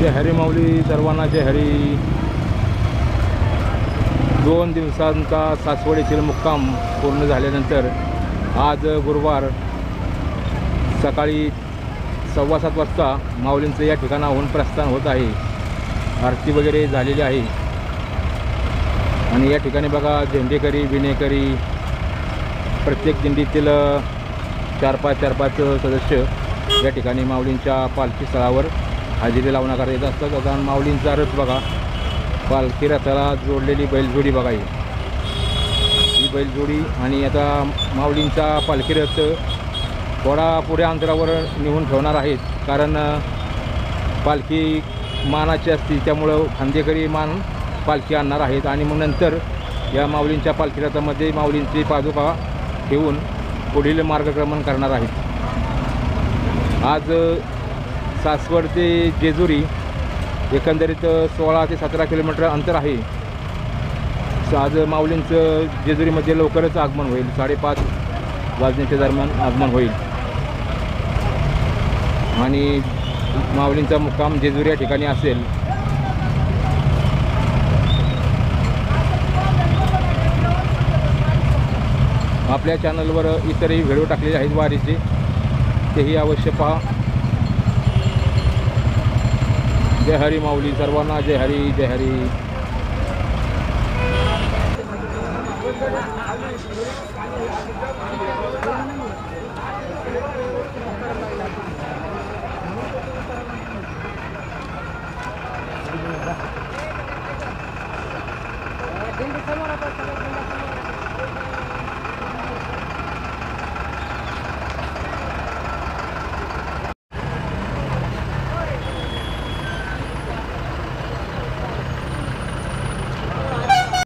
जय हरी माऊली, सर्वांना जय हरी. 2 दिवसांचा सासवड येथील मुक्काम पूर्ण झाल्यानंतर आज गुरुवार सकाळी 7:15 वाजता माऊलींचं या ठिकाणाहून प्रस्थान होत आहे. आरती वगैरे झालेली आहे आणि या ठिकाणी बघा झेंडेकरी, विणेकरी, प्रत्येक दिंडीतील 4-5 सदस्य या ठिकाणी माऊलींच्या पालखी स्थळावर हजेरी लावण्याकरता येत असतात. आता माऊलींचा रथ बघा, पालखी रथाला जोडलेली बैलजोडी बघा, ही बैलजोडी. आणि आता माऊलींचा पालखी रथ थोडा पुढे अंतरावर नेऊन ठेवणार आहेत, कारण पालखी मानाची असते, त्यामुळं खांदेकरी मान पालखी आणणार आहेत. आणि मग नंतर या माऊलींच्या पालखी रथामध्ये माऊलींची पादुका ठेवून पुढील मार्गक्रमण करणार आहेत. आज सासवड ते जेजुरी एकंदरीत 16 ते 17 किलोमीटर अंतर आहे. आज माऊलींचं जेजुरीमध्ये लवकरच आगमन होईल, 5:30 वाजण्याच्या दरम्यान आगमन होईल आणि माऊलींचा मुक्काम जेजुरी या ठिकाणी असेल. आपल्या चॅनलवर इतरही व्हिडिओ टाकलेले आहेत वारीचे, तेही अवश्य पहा. जय हरी माऊली, सर्वांना जय हरी, जय हरी.